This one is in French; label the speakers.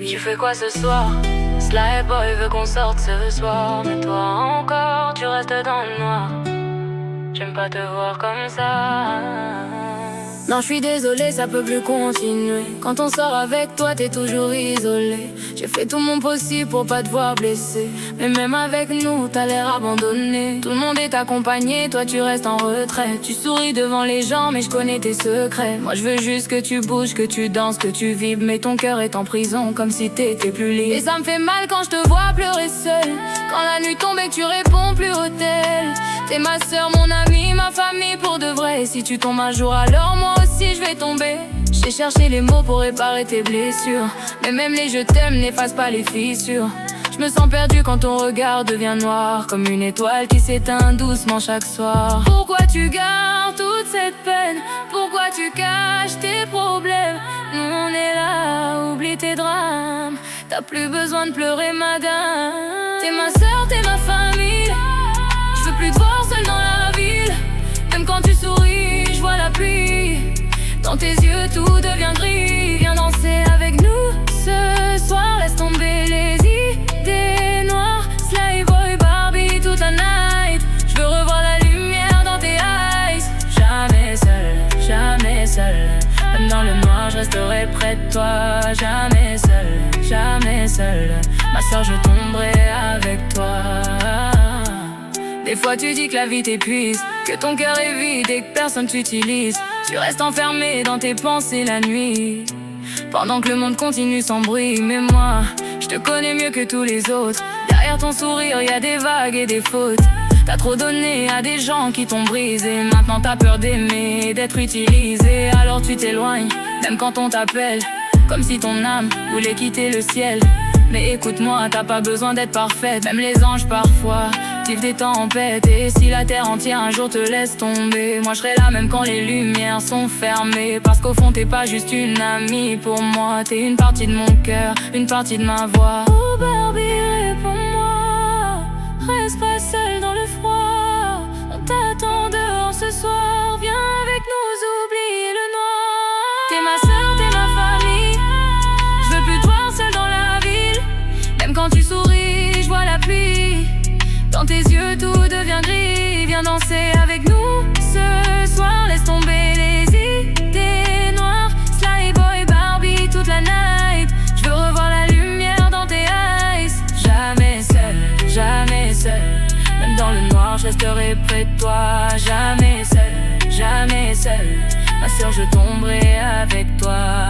Speaker 1: Tu fais quoi ce soir? Sly Boy veut qu'on sorte ce soir, mais toi encore tu restes dans le noir. J'aime pas te voir comme ça. Non, je suis désolée, ça peut plus continuer. Quand on sort avec toi, t'es toujours isolé. J'ai fait tout mon possible pour pas te voir blessé, mais même avec nous, t'as l'air abandonné. Tout le monde est accompagné, toi tu restes en retrait. Tu souris devant les gens, mais je connais tes secrets. Moi je veux juste que tu bouges, que tu danses, que tu vibres, mais ton cœur est en prison, comme si t'étais plus libre. Et ça me fait mal quand je te vois pleurer seule, quand la nuit tombe et que tu réponds plus au tel. T'es ma soeur, mon amie, ma famille pour de vrai. Et si tu tombes un jour, alors moi aussi je vais tomber. J'ai cherché les mots pour réparer tes blessures, mais même les je t'aime n'effacent pas les fissures. Je me sens perdu quand ton regard devient noir, comme une étoile qui s'éteint doucement chaque soir. Pourquoi tu gardes toute cette peine? Pourquoi tu caches tes problèmes? Nous on est là, oublie tes drames. T'as plus besoin de pleurer, madame. T'es ma soeur, t'es ma famille. Je veux plus te voir seule dans la ville. Même quand tu souris, je vois la pluie. Dans tes yeux tout devient gris. Viens danser avec nous ce soir. Laisse tomber les idées noires. Sly Boy, Barbie toute la night. Je veux revoir la lumière dans tes eyes. Jamais seul, jamais seul. Même dans le noir je resterai près de toi. Jamais seul, jamais seul. Ma soeur, je tomberai avec toi. Des fois tu dis que la vie t'épuise, que ton cœur est vide et que personne t'utilise. Tu restes enfermé dans tes pensées la nuit, pendant que le monde continue sans bruit. Mais moi, je te connais mieux que tous les autres. Derrière ton sourire y a des vagues et des fautes. T'as trop donné à des gens qui t'ont brisé. Maintenant t'as peur d'aimer, d'être utilisé. Alors tu t'éloignes, même quand on t'appelle, comme si ton âme voulait quitter le ciel. Mais écoute-moi, t'as pas besoin d'être parfaite. Même les anges parfois vivent des tempêtes. Et si la terre entière un jour te laisse tomber, moi je serai là même quand les lumières sont fermées. Parce qu'au fond t'es pas juste une amie pour moi. T'es une partie de mon cœur, une partie de ma voix. Oh Barbie, réponds-moi. Reste pas seule dans le froid. On t'attend dehors ce soir. Viens avec nous oublier le noir. T'es ma soeur, t'es ma famille. Je veux plus te voir seule dans la ville. Même quand tu souris, je vois la pluie. Dans tes yeux tout devient gris. Viens danser avec nous ce soir. Laisse tomber les idées noires. Sly Boy, Barbie toute la night. Je veux revoir la lumière dans tes eyes. Jamais seul, jamais seul. Même dans le noir je resterai près de toi. Jamais seul, jamais seul. Ma soeur, je tomberai avec toi.